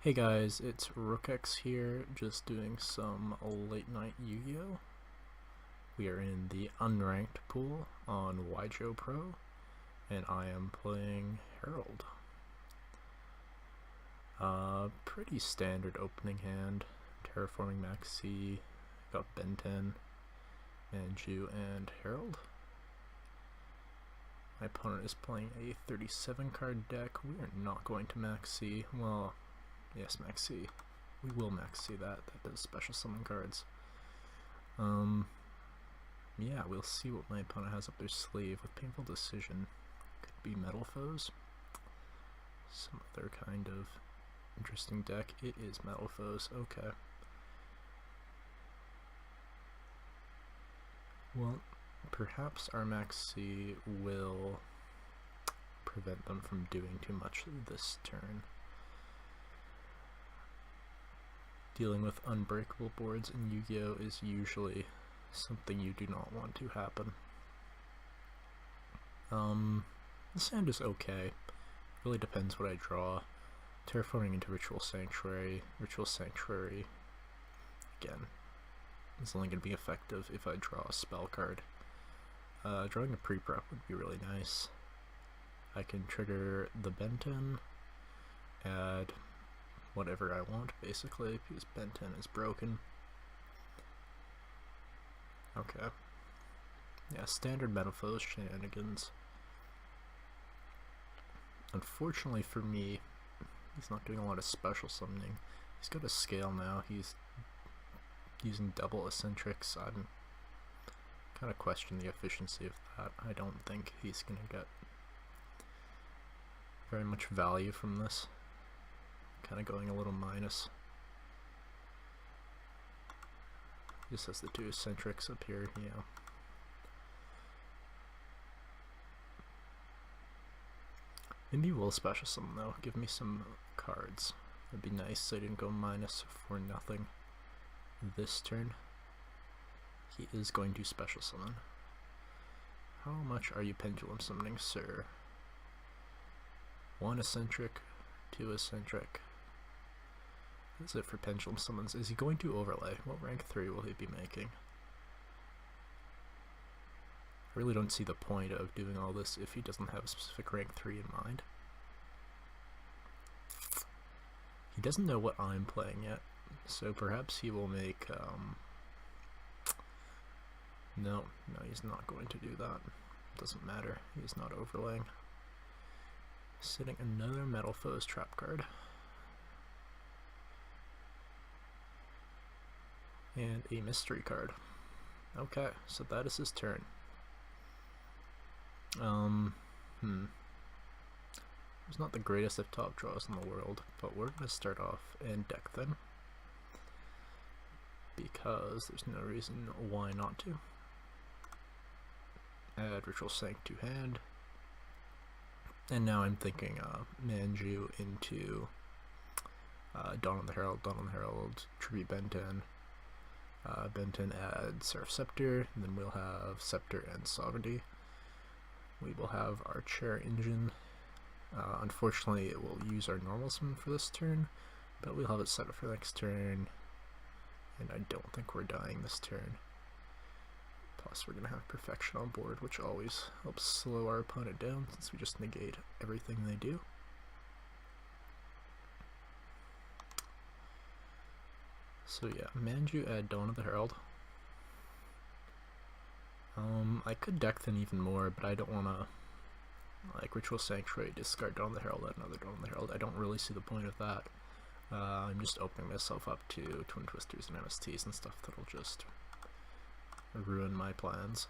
Hey guys, it's RookX here, just doing some late night Yu-Gi-Oh! We are in the Unranked pool on ygopro, and I am playing Herald. Pretty standard opening hand. Terraforming Maxi, got Ben 10, Manju, and Herald. My opponent is playing a 37 card deck. We are not going to Maxi. Well, yes, Maxi. We will Maxi that. That does special summon cards. Yeah, we'll see what my opponent has up their sleeve with Painful Decision. Could be Metal Foes. Some other kind of interesting deck. It is Metal Foes. Okay. Well, perhaps our Maxi will prevent them from doing too much this turn. Dealing with unbreakable boards in Yu-Gi-Oh! Is usually something you do not want to happen. This hand is okay. Really depends what I draw. Terraforming into Ritual Sanctuary. Ritual Sanctuary, again, is only going to be effective if I draw a spell card. Drawing a pre-prep would be really nice. I can trigger the Benton, add whatever I want, basically, because Ben 10 is broken. Okay. Yeah, standard Metal Foes shenanigans. Unfortunately for me, he's not doing a lot of special summoning. He's got a scale now. He's using double eccentrics. I'm kind of question the efficiency of that. I don't think he's going to get very much value from this. Kind of going a little minus. Just has the two eccentrics up here, yeah. Maybe we'll special summon though. Give me some cards. That'd be nice so I didn't go minus for nothing this turn. He is going to special summon. How much are you pendulum summoning, sir? 1 eccentric, 2 eccentric. That's it for pendulum summons. Is he going to overlay? What rank 3 will he be making? I really don't see the point of doing all this if he doesn't have a specific rank 3 in mind. He doesn't know what I'm playing yet, so perhaps he will make, no, he's not going to do that. Doesn't matter, he's not overlaying. Sitting another Metal Foes trap card. And a mystery card. Okay, so that is his turn. It's not the greatest of top draws in the world, but we're going to start off and deck them. Because there's no reason why not to. Add Ritual Sanct to hand. And now I'm thinking Manju into Dawn on the Herald, tribute Ben 10. Ben 10 adds Seraph Scepter, and then we'll have Scepter and Sovereignty. We will have our Chair Engine. Unfortunately, it will use our normal summon for this turn, but we'll have it set up for next turn, and I don't think we're dying this turn. Plus, we're going to have Perfection on board, which always helps slow our opponent down, since we just negate everything they do. So yeah, Manju add Dawn of the Herald. I could deck them even more, but I don't want to, like, Ritual Sanctuary, discard Dawn of the Herald, add another Dawn of the Herald. I don't really see the point of that. I'm just opening myself up to Twin Twisters and MSTs and stuff that'll just ruin my plans.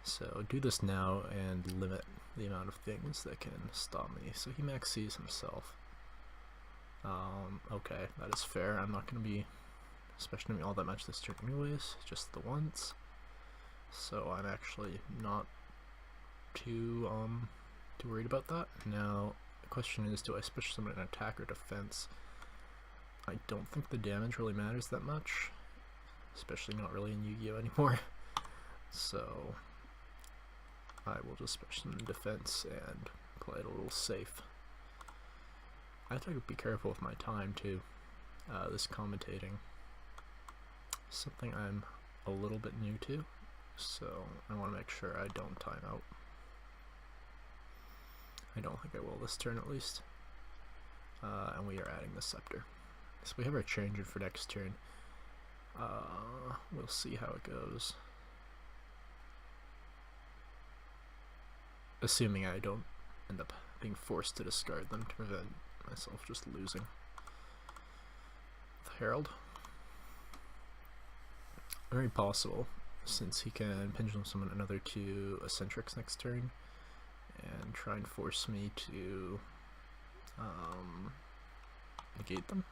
So do this now and limit the amount of things that can stop me. So he maxes himself. Okay, that is fair. I'm not going to be special all that much this turn anyways, just the once. So I'm actually not too worried about that. Now the question is, do I special summon an attack or defense? I don't think the damage really matters that much, especially not really in Yu-Gi-Oh! Anymore. So I will just special summon defense and play it a little safe. I have to be careful with my time too. This commentating, something I'm a little bit new to, so I want to make sure I don't time out. I don't think I will this turn at least. And we are adding the scepter. So we have our changer for next turn. We'll see how it goes. Assuming I don't end up being forced to discard them to prevent myself just losing. The Herald. Very possible, since he can pendulum summon another 2 eccentrics next turn and try and force me to negate them.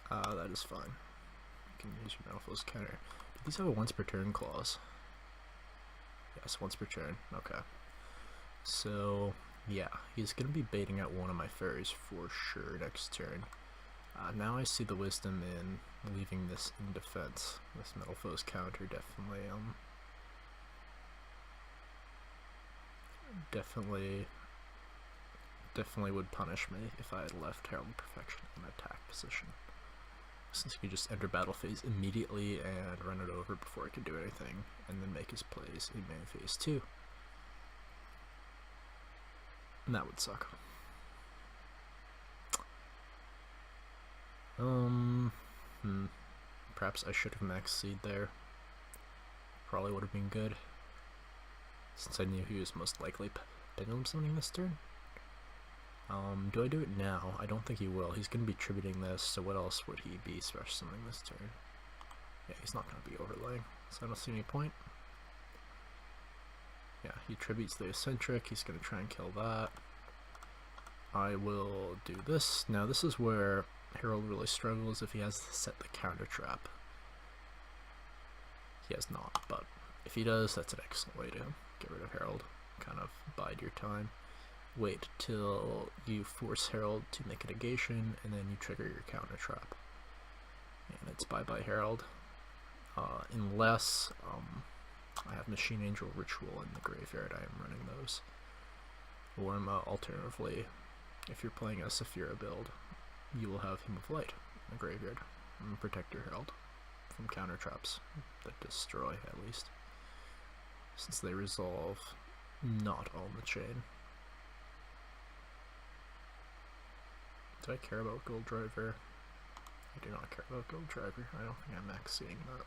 That is fine. You can use your Metalfoes counter. Do these have a once per turn clause? Yes, once per turn. Okay. So, yeah, he's going to be baiting out one of my fairies for sure next turn. Now I see the wisdom in leaving this in defense. This Metalfoes counter definitely would punish me if I had left Herald Perfection in attack position. Since he could just enter battle phase immediately and run it over before it could do anything, and then make his plays in main phase 2. And that would suck. Perhaps I should have max seed there. Probably would have been good, since I knew he was most likely pendulum summoning this turn. Do I do it now? I don't think he will. He's going to be tributing this, so what else would he be special summoning this turn? Yeah, he's not going to be overlaying, so I don't see any point. Yeah, he tributes the eccentric. He's going to try and kill that. I will do this. Now this is where Herald really struggles if he has set the counter trap. He has not, but if he does, that's an excellent way to get rid of Herald. Kind of bide your time. Wait till you force Herald to make a negation, and then you trigger your counter trap. And it's bye-bye Herald. Unless I have Machine Angel Ritual in the graveyard, I am running those. Or alternatively, if you're playing a Saphira build, you will have Hymn of Light in the graveyard and protect your Herald from counter traps that destroy, at least, since they resolve not on the chain. Do I care about Gold Driver? I do not care about Gold Driver. I don't think I'm max seeing that.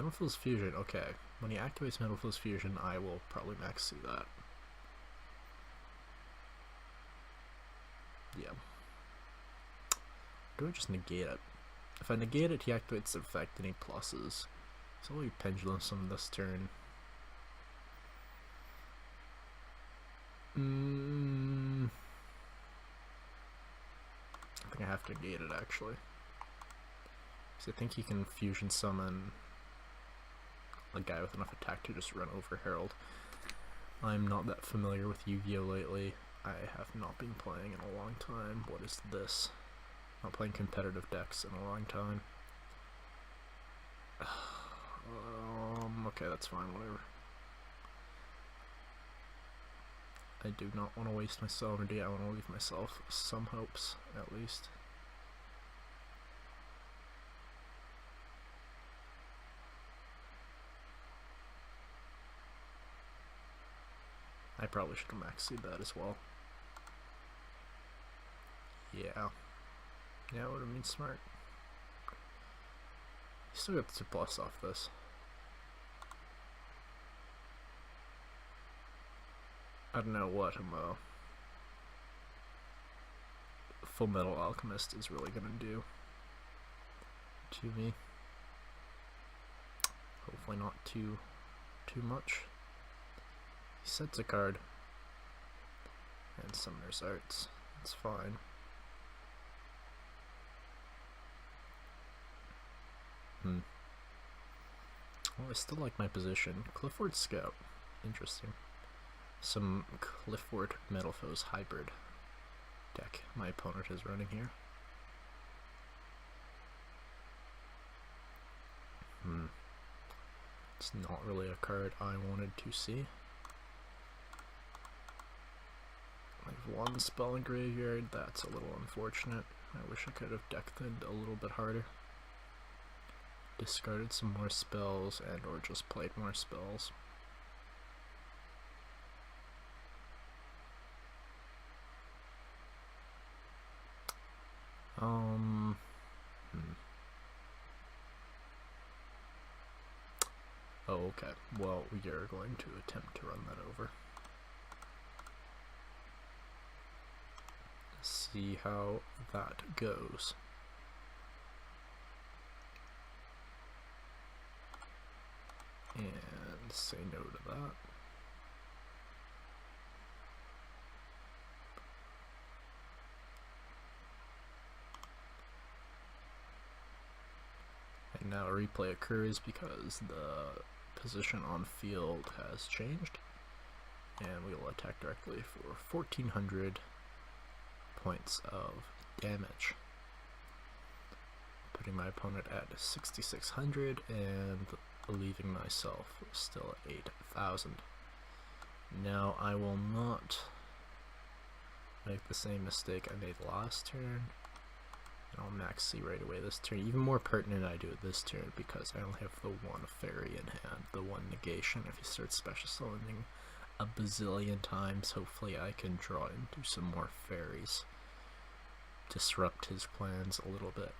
Metalfoes Fusion, okay. When he activates Metalfoes Fusion, I will probably max see that. Yeah. Do I just negate it? If I negate it, he activates the effect and he pluses. So I'll pendulum summon this turn. I think I have to negate it actually. Because I think he can fusion summon a guy with enough attack to just run over Herald. I'm not that familiar with Yu-Gi-Oh lately. I have not been playing in a long time. What is this? Not playing competitive decks in a long time. Okay, that's fine, whatever. I do not want to waste my sovereignty. I want to leave myself some hopes, at least. I probably should have max-seed that as well. Yeah. Yeah, it would have been smart. You still got the plus off this. I don't know what Full Metal Alchemist is really gonna do to me. Hopefully not too much. He sets a card and Summoner's Arts. It's fine. Well, I still like my position. Clifford Scout. Interesting. Some Clifford Metalfoes hybrid deck my opponent is running here. It's not really a card I wanted to see. I have one spell in graveyard, that's a little unfortunate. I wish I could have decked it a little bit harder. Discarded some more spells and or just played more spells. Oh, okay. Well, we are going to attempt to run that over. See how that goes. And say no to that. And now a replay occurs because the position on field has changed, and we will attack directly for 1400 points of damage, putting my opponent at 6600 and leaving myself still at 8000. Now I will not make the same mistake I made last turn. I'll max C right away this turn. Even more pertinent I do it this turn because I only have the one fairy in hand, the one negation. If he starts special summoning a bazillion times, hopefully I can draw into some more fairies. Disrupt his plans a little bit.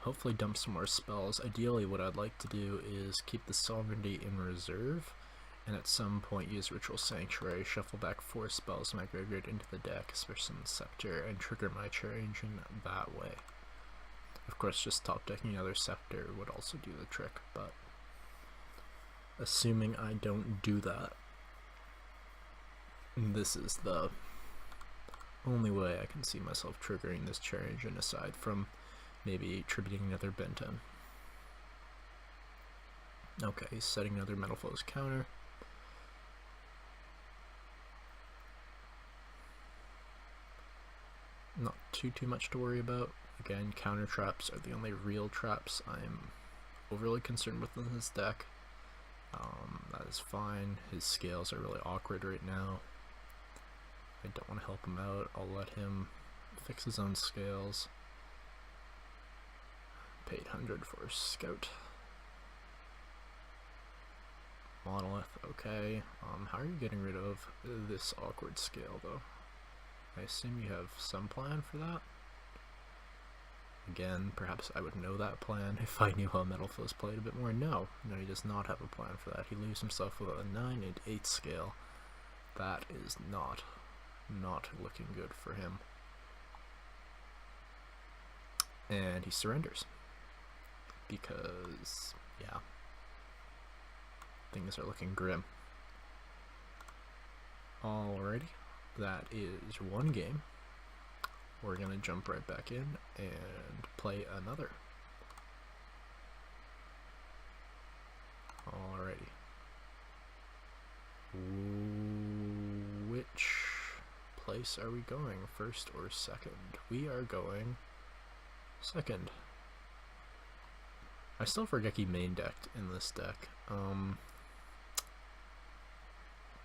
Hopefully dump some more spells. Ideally what I'd like to do is keep the Sovereignty in reserve, and at some point use Ritual Sanctuary, shuffle back 4 spells in my graveyard into the deck, especially the Scepter, and trigger my Cherry Engine that way. Of course, just top decking another Scepter would also do the trick, but assuming I don't do that, this is the only way I can see myself triggering this Cherry Engine aside from maybe tributing another Benton. Okay, he's setting another Metal Foes counter. Not too much to worry about. Again, counter traps are the only real traps I'm overly concerned with in his deck. That is fine. His scales are really awkward right now. I don't want to help him out. I'll let him fix his own scales. Pay 800 for Scout. Monolith, okay. How are you getting rid of this awkward scale, though? I assume you have some plan for that? Again, perhaps I would know that plan if I knew how Metal Foes played a bit more. No, he does not have a plan for that. He leaves himself with a 9 and 8 scale. That is not looking good for him. And he surrenders. Because, yeah, things are looking grim. Alrighty, that is one game. We're gonna jump right back in and play another. Alrighty. Which place are we going, first or second? We are going second. I still have Regeki main decked in this deck.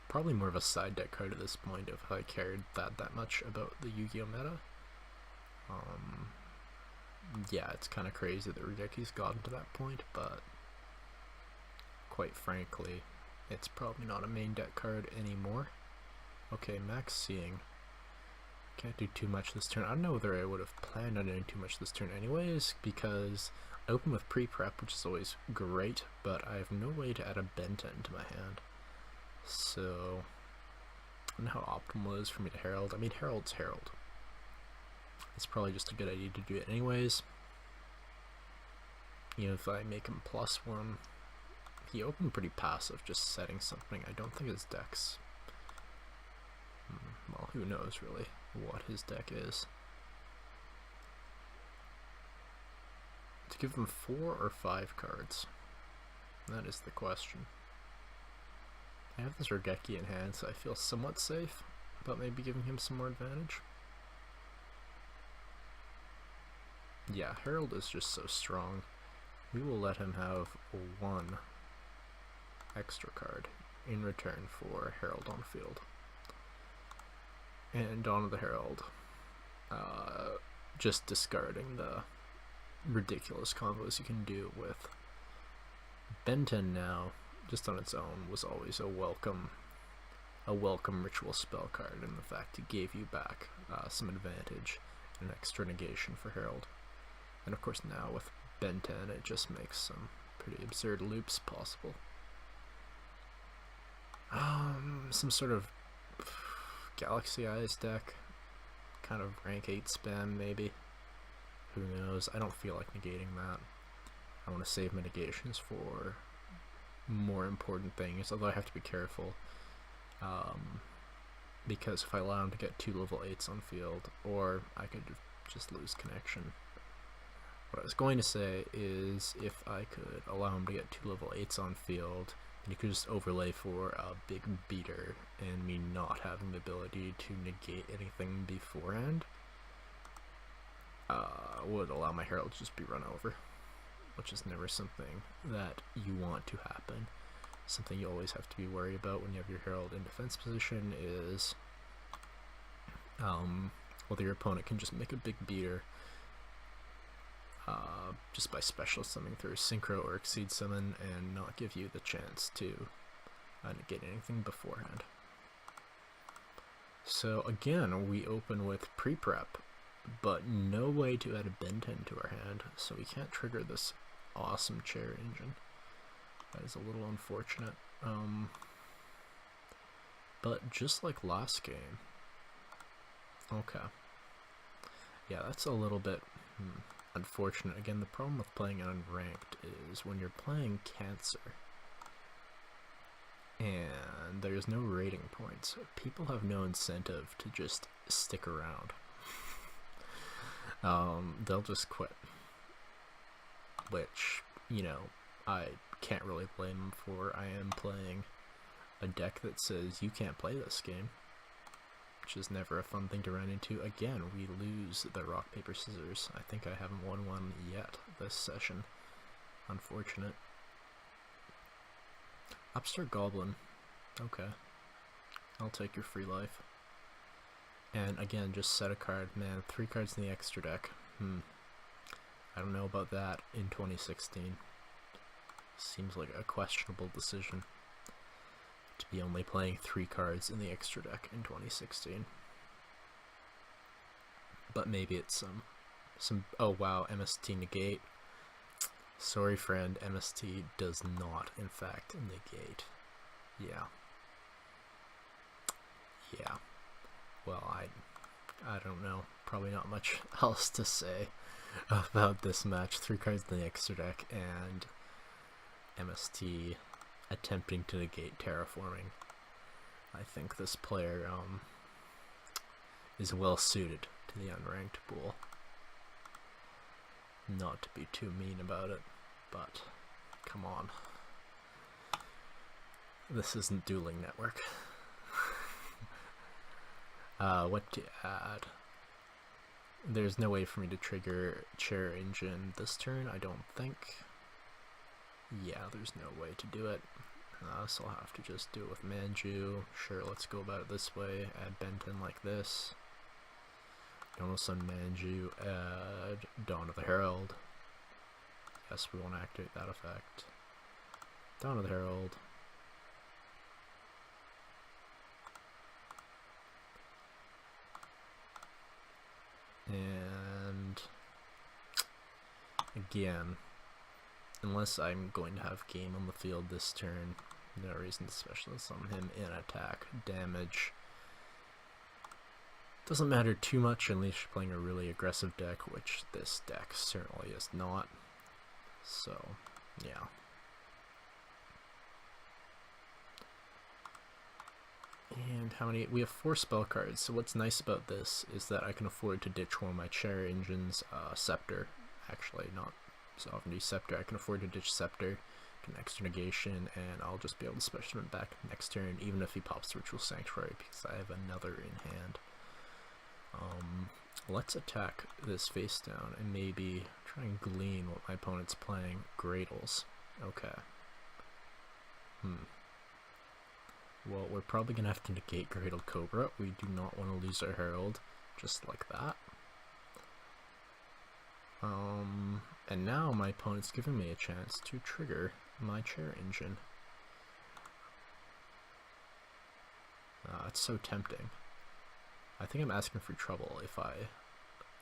Probably more of a side deck card at this point if I cared that much about the Yu-Gi-Oh meta. Yeah, it's kind of crazy that Regeki's gotten to that point, but quite frankly, it's probably not a main deck card anymore. Okay, max seeing. Can't do too much this turn. I don't know whether I would have planned on doing too much this turn anyways, because I open with pre-prep, which is always great, but I have no way to add a Benton to my hand. So, I don't know how optimal it is for me to Herald. I mean, Herald's Herald. It's probably just a good idea to do it anyways. You know, if I make him +1, he opened pretty passive, just setting something. I don't think his deck's... well, who knows really what his deck is. To give him 4 or 5 cards? That is the question. I have this Regeki in hand, so I feel somewhat safe. but maybe giving him some more advantage. Yeah, Herald is just so strong. We will let him have one extra card in return for Herald on field. And Dawn of the Herald, just discarding the ridiculous combos you can do with Benton now, just on its own, was always a welcome ritual spell card, in the fact it gave you back some advantage and an extra negation for Herald. And of course now with Benton it just makes some pretty absurd loops possible. Some sort of Galaxy Eyes deck, kind of rank 8 spam maybe, who knows. I don't feel like negating that. I want to save my negations for more important things, although I have to be careful, because if I allow him to get 2 level 8s on field, or I could just lose connection. What I was going to say is, if I could allow him to get 2 level 8s on field, and you could just overlay for a big beater, and me not having the ability to negate anything beforehand, would allow my Herald to just be run over, which is never something that you want to happen. Something you always have to be worried about when you have your Herald in defense position is whether your opponent can just make a big beater just by special summoning through Synchro or Exceed Summon, and not give you the chance to negate anything beforehand. So again, we open with pre-prep, but no way to add a Benton to our hand, so we can't trigger this awesome chair engine. That is a little unfortunate. But just like last game, okay. Yeah, that's a little bit unfortunate. Again, the problem with playing Unranked is when you're playing Cancer and there's no rating points, people have no incentive to just stick around. They'll just quit, which, you know, I can't really blame them for. I am playing a deck that says you can't play this game, which is never a fun thing to run into. Again, we lose the rock, paper, scissors. I think I haven't won one yet this session. Unfortunate. Upstart Goblin. Okay. I'll take your free life. And again, just set a card. Man, 3 cards in the extra deck. I don't know about that in 2016. Seems like a questionable decision to be only playing 3 cards in the extra deck in 2016. But maybe it's some oh wow, MST negate. Sorry friend, MST does not in fact negate. Yeah. Well, I don't know. Probably not much else to say about this match. 3 cards in the extra deck and MST attempting to negate terraforming. I think this player is well suited to the unranked pool. Not to be too mean about it, but come on. This isn't Dueling Network. What to add? There's no way for me to trigger Chair Engine this turn, I don't think. Yeah, there's no way to do it. So I'll have to just do it with Manju. Sure, let's go about it this way. Add Benton like this. Donal Sun Manju, add Dawn of the Herald. Yes, we won't activate that effect. Dawn of the Herald. And again, unless I'm going to have game on the field this turn, no reason to special summon him in attack. Damage doesn't matter too much unless you're playing a really aggressive deck, which this deck certainly is not. So, yeah. And how many? We have 4 spell cards, so what's nice about this is that I can afford to ditch one of my Chair Engines, Scepter, actually, not Sovereignty, Scepter. I can afford to ditch Scepter to an extra negation, and I'll just be able to special him back next turn, even if he pops Ritual Sanctuary, because I have another in hand. Let's attack this face down and maybe try and glean what my opponent's playing. Gradles. Okay. Well, we're probably going to have to negate Gradle Cobra. We do not want to lose our Herald just like that. And now my opponent's giving me a chance to trigger my chair engine. It's so tempting. I think I'm asking for trouble if I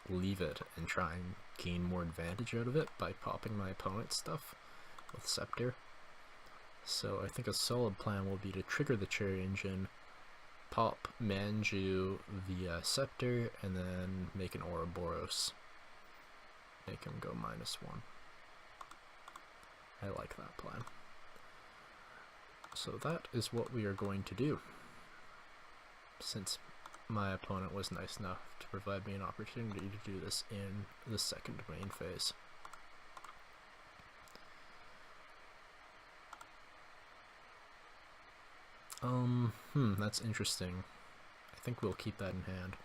leave it and try and gain more advantage out of it by popping my opponent's stuff with Scepter. So I think a solid plan will be to trigger the chair engine, pop Manju via Scepter, and then make an Ouroboros. Make him go -1. I like that plan. So that is what we are going to do. Since my opponent was nice enough to provide me an opportunity to do this in the second main phase. That's interesting. I think we'll keep that in hand.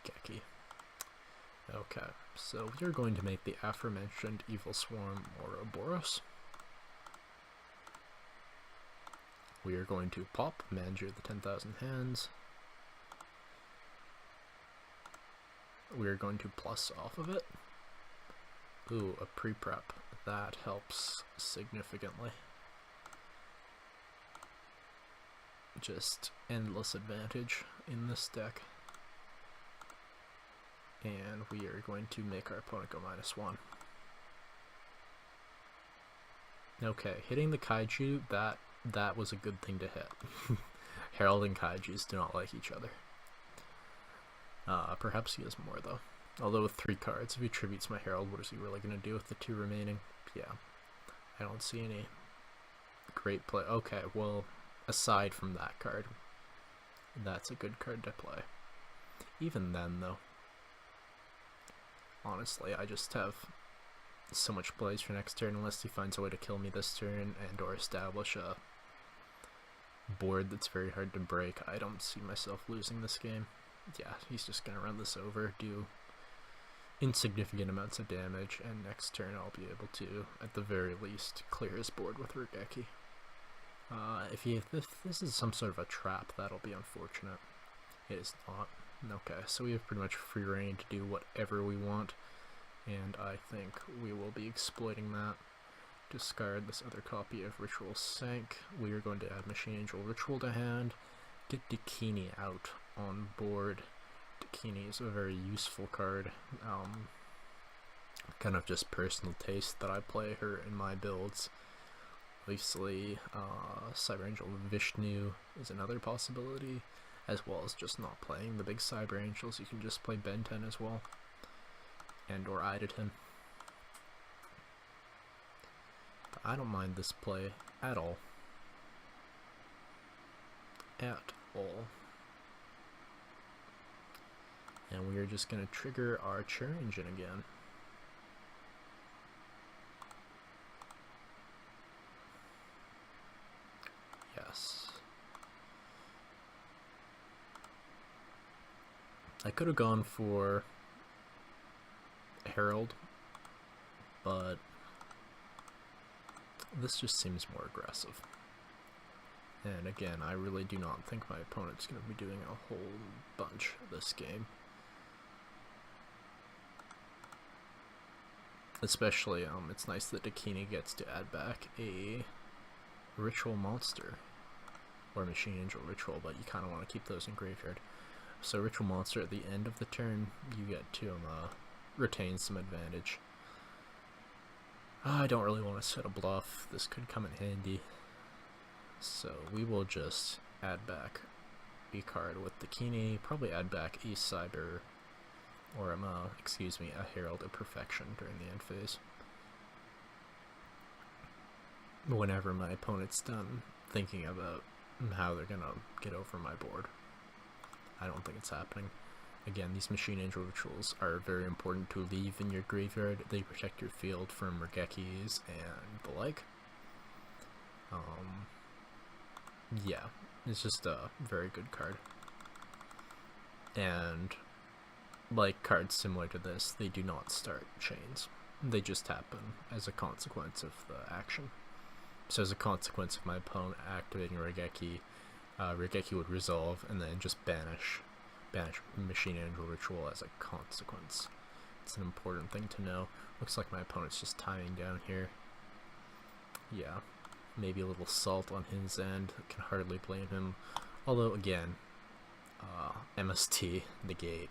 Geki. Okay, so we're going to make the aforementioned Evil Swarm Ouroboros. We are going to pop Manju the 10,000 Hands. We are going to plus off of it. Ooh, a pre-prep. That helps significantly. Just endless advantage in this deck. And we are going to make our opponent go -1. Okay, hitting the Kaiju, that was a good thing to hit. Herald and Kaijus do not like each other. Perhaps he has more, though. Although with 3 cards, if he tributes my Herald, what is he really going to do with the 2 remaining? Yeah, I don't see any great play. Okay, well, aside from that card, that's a good card to play. Even then, though, honestly, I just have so much plays for next turn unless he finds a way to kill me this turn and or establish a board that's very hard to break. I don't see myself losing this game. Yeah, he's just gonna run this over, do insignificant amounts of damage, and next turn I'll be able to, at the very least, clear his board with Regeki. If this is some sort of a trap, that'll be unfortunate. It is not. Okay, so we have pretty much free reign to do whatever we want, and I think we will be exploiting that. Discard this other copy of Ritual Sank. We are going to add Machine Angel Ritual to hand. Get Dakini out on board. Dakini is a very useful card. Kind of just personal taste that I play her in my builds. Obviously, Cyber Angel Vishnu is another possibility, as well as just not playing the big Cyber Angels. You can just play Ben 10 as well, and or Idaten. But I don't mind this play at all. At all. And we are just going to trigger our chair engine again. Yes. I could have gone for Herald, but this just seems more aggressive. And again, I really do not think my opponent's going to be doing a whole bunch this game. Especially, it's nice that Dakini gets to add back a Ritual Monster, or Machine Angel Ritual, but you kind of want to keep those in graveyard. So Ritual Monster at the end of the turn, you get to retain some advantage. I don't really want to set a bluff. This could come in handy. So we will just add back a card with Dakini, probably add back a Cyber, or a Herald of Perfection during the end phase. Whenever my opponent's done thinking about how they're gonna get over my board. I don't think it's happening. Again, these Machine Angel rituals are very important to leave in your graveyard. They protect your field from Regekis and the like. Yeah, it's just a very good card. And like cards similar to this, they do not start chains. They just happen as a consequence of the action. So as a consequence of my opponent activating Regeki, Regeki would resolve and then just banish Machine Angel Ritual as a consequence. It's an important thing to know. Looks like my opponent's just tying down here. Yeah, maybe a little salt on his end. Can hardly blame him. Although again, MST negate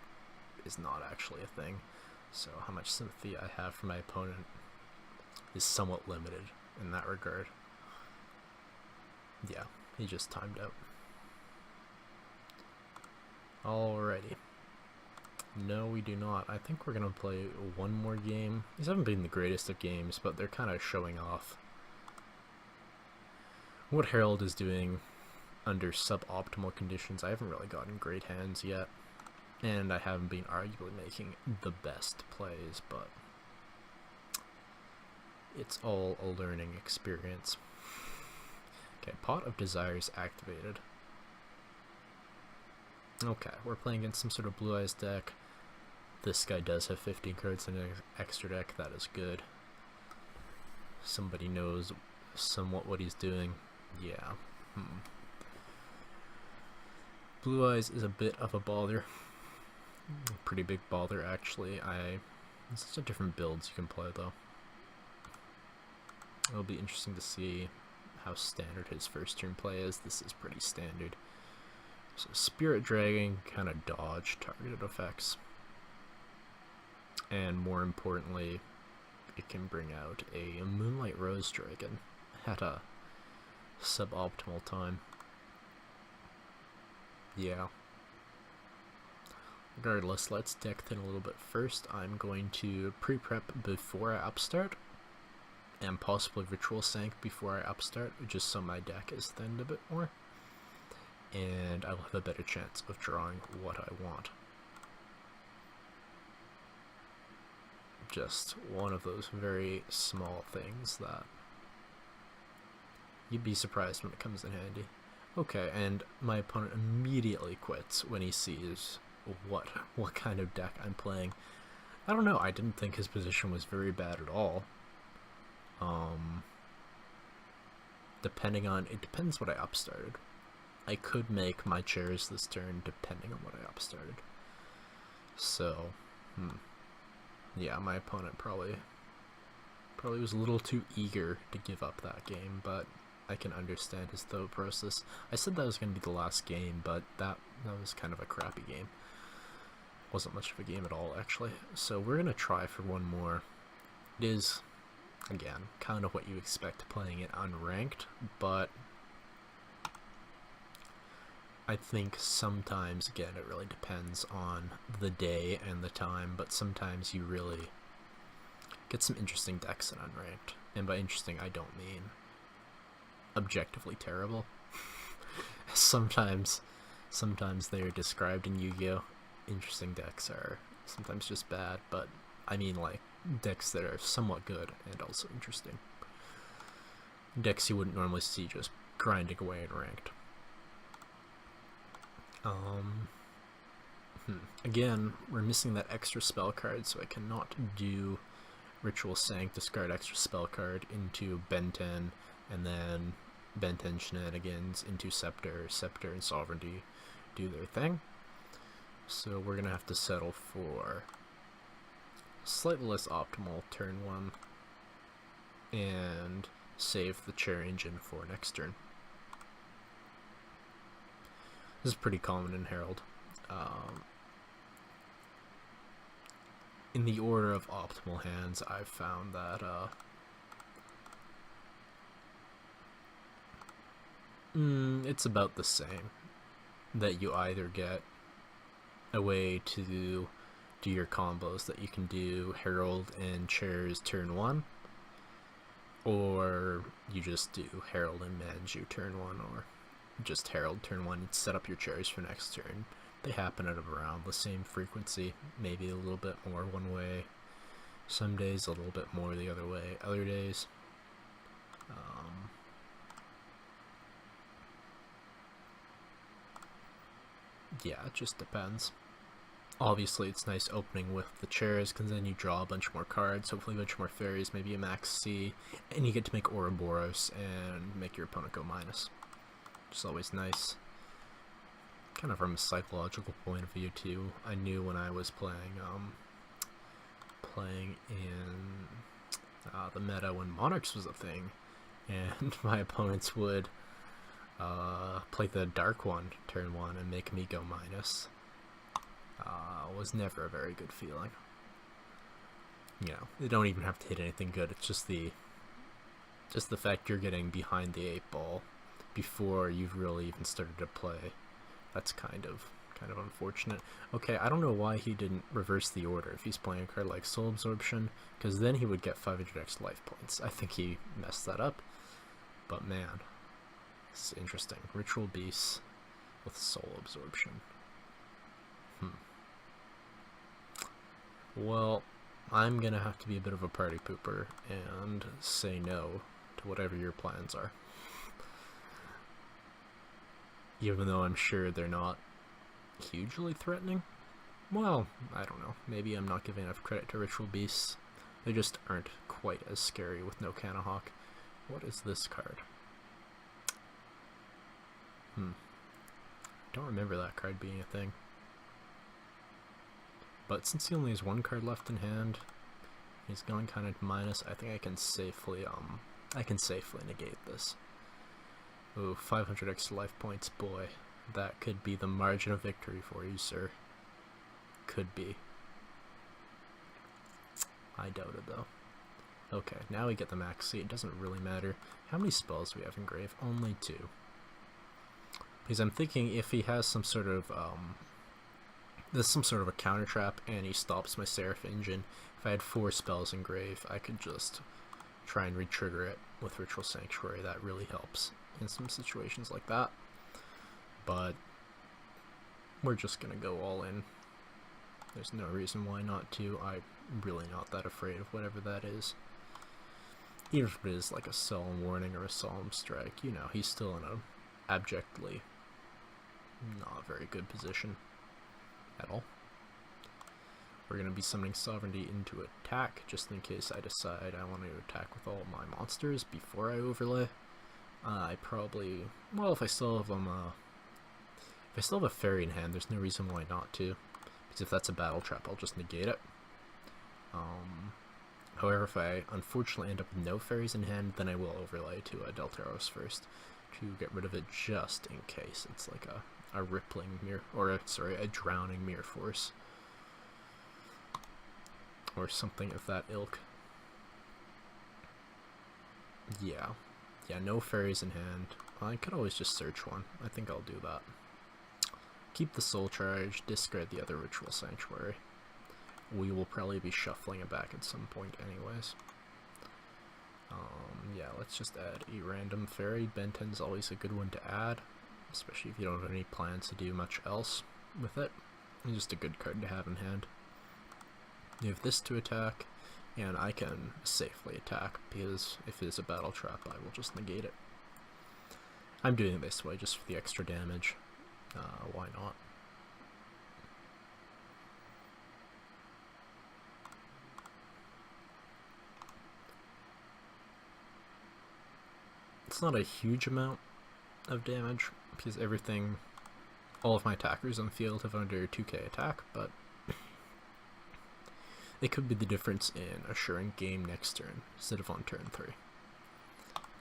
is not actually a thing. So how much sympathy I have for my opponent is somewhat limited in that regard. Yeah, he just timed out. Alrighty. No, we do not. I think we're gonna play one more game. These haven't been the greatest of games, but they're kind of showing off what Herald is doing under suboptimal conditions. I haven't really gotten great hands yet, and I haven't been arguably making the best plays, but it's all a learning experience. Okay, Pot of Desires activated. Okay, we're playing against some sort of Blue Eyes deck. This guy does have 15 cards in an extra deck. That is good. Somebody knows somewhat what he's doing. Yeah. Blue Eyes is a bit of a bother. Pretty big bother, actually. There's such a different builds you can play, though. It'll be interesting to see how standard his first turn play is. This is pretty standard. So Spirit Dragon kind of dodge targeted effects. And more importantly, it can bring out a Moonlight Rose Dragon at a suboptimal time. Yeah. Regardless, let's deck thin a little bit first. I'm going to pre-prep before I upstart, and possibly Ritual Sank before I upstart, just so my deck is thinned a bit more. And I'll have a better chance of drawing what I want. Just one of those very small things that you'd be surprised when it comes in handy. Okay, and my opponent immediately quits when he sees what kind of deck I'm playing. I don't know, I didn't think his position was very bad at all. It depends what I upstarted. I could make my chairs this turn depending on what I upstarted. So, yeah, my opponent probably was a little too eager to give up that game, but I can understand his thought process. I said that was going to be the last game, but that was kind of a crappy game. Wasn't much of a game at all, actually. So we're going to try for one more. It is, again, kind of what you expect playing it unranked, but I think sometimes, again, it really depends on the day and the time, but sometimes you really get some interesting decks in unranked. And by interesting, I don't mean objectively terrible. Sometimes they are described in Yu-Gi-Oh! Interesting decks are sometimes just bad, but I mean like decks that are somewhat good and also interesting. Decks you wouldn't normally see just grinding away in ranked. Again, we're missing that extra spell card, so I cannot do Ritual Sank, discard extra spell card into Ben 10, and then Ben 10 shenanigans into Scepter and Sovereignty do their thing. So we're gonna have to settle for slightly less optimal turn 1 and save the chair engine for next turn. This is pretty common in Herald. In the order of optimal hands, I've found that it's about the same. That you either get a way to do your combos that you can do Herald and Chairs turn 1, or you just do Herald and Manju turn 1, or just Herald turn 1, you'd set up your cherries for next turn. They happen at around the same frequency, maybe a little bit more one way, some days a little bit more the other way, other days. Yeah, it just depends. Obviously, it's nice opening with the chairs, because then you draw a bunch more cards, hopefully a bunch more fairies, maybe a max C, and you get to make Ouroboros and make your opponent go minus. Which is always nice. Kind of from a psychological point of view, too. I knew when I was playing in the meta when Monarchs was a thing, and my opponents would play the Dark one turn 1 and make me go minus. Was never a very good feeling. You know, they don't even have to hit anything good. It's just the fact you're getting behind the 8-ball before you've really even started to play. That's kind of unfortunate. Okay, I don't know why he didn't reverse the order if he's playing a card like Soul Absorption, because then he would get 500 extra life points. I think he messed that up. But man, it's interesting. Ritual Beasts with Soul Absorption. Well, I'm gonna have to be a bit of a party pooper and say no to whatever your plans are. Even though I'm sure they're not hugely threatening. Well, I don't know. Maybe I'm not giving enough credit to Ritual Beasts. They just aren't quite as scary with no Canahawk. What is this card? Don't remember that card being a thing. But since he only has one card left in hand, he's going kind of minus. I think I can safely negate this. Ooh, 500 extra life points, boy. That could be the margin of victory for you, sir. Could be. I doubt it, though. Okay, now we get the max C. It doesn't really matter. How many spells do we have in Grave? Only 2. Because I'm thinking if he has some sort of, there's some sort of a counter trap and he stops my Seraph Engine, if I had 4 spells in Grave, I could just try and re-trigger it with Ritual Sanctuary. That really helps in some situations like that. But we're just gonna go all in. There's no reason why not to. I'm really not that afraid of whatever that is. Even if it is like a Solemn Warning or a Solemn Strike, you know, he's still in a abjectly not very good position at all. We're going to be summoning Sovereignty into attack, just in case I decide I want to attack with all my monsters before I overlay. I probably, well, if I still have them, if I still have a fairy in hand, there's no reason why not to, because if that's a battle trap, I'll just negate it. However, if I unfortunately end up with no fairies in hand, then I will overlay to a Deltaros first, to get rid of it just in case. It's like a rippling mirror, or a drowning mirror force, or something of that ilk. Yeah, no fairies in hand. I could always just search one. I think I'll do that. Keep the Soul Charge, discard the other Ritual Sanctuary. We will probably be shuffling it back at some point anyways. Yeah, let's just add a random fairy. Ben 10 is always a good one to add, especially if you don't have any plans to do much else with it. It's just a good card to have in hand. You have this to attack, and I can safely attack, because if it is a battle trap, I will just negate it. I'm doing it this way just for the extra damage. Why not? It's not a huge amount of damage, because all of my attackers on the field have under 2k attack, but it could be the difference in assuring game next turn instead of on turn 3.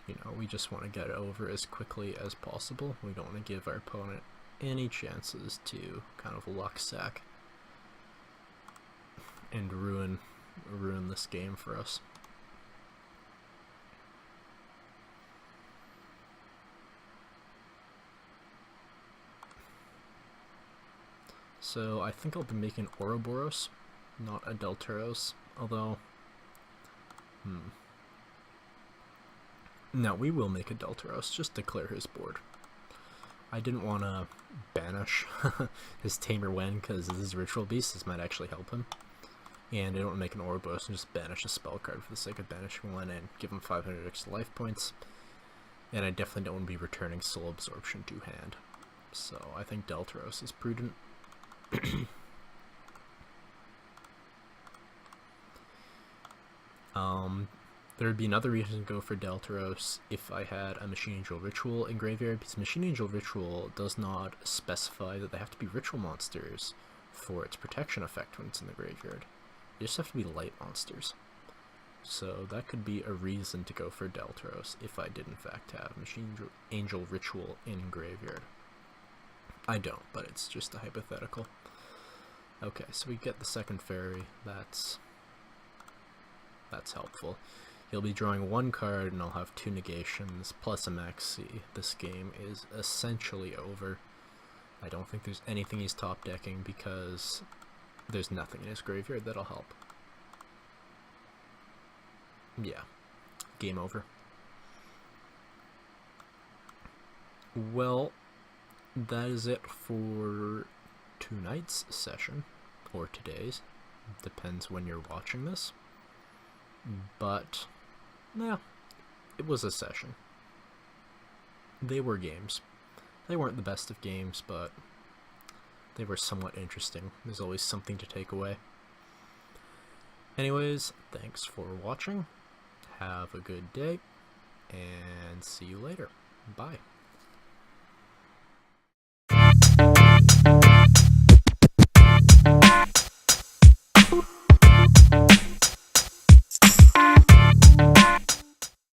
You know, we just want to get it over as quickly as possible. We don't want to give our opponent any chances to kind of luck sack and ruin this game for us. So I think I'll be making Ouroboros, not a Deltaros, although, no, we will make a Deltaros, just to clear his board. I didn't want to banish his Tamer Wen, because this is Ritual Beast. This might actually help him. And I don't want to make an Ouroboros and just banish a spell card for the sake of banishing one and give him 500 extra life points. And I definitely don't want to be returning Soul Absorption to hand. So I think Deltaros is prudent. There would be another reason to go for Deltaros if I had a Machine Angel Ritual in Graveyard, because Machine Angel Ritual does not specify that they have to be ritual monsters for its protection effect when it's in the graveyard. They just have to be light monsters. So that could be a reason to go for Deltaros if I did in fact have Machine Angel Ritual in Graveyard. I don't, but it's just a hypothetical. Okay, so we get the second fairy. That's helpful. He'll be drawing one card and I'll have 2 negations plus a maxi. This game is essentially over. I don't think there's anything he's top decking because there's nothing in his graveyard that'll help. Yeah, game over. Well, that is it for tonight's session, or today's. Depends when you're watching this. But, yeah, it was a session. They were games. They weren't the best of games, but they were somewhat interesting. There's always something to take away. Anyways, thanks for watching. Have a good day, and see you later. Bye.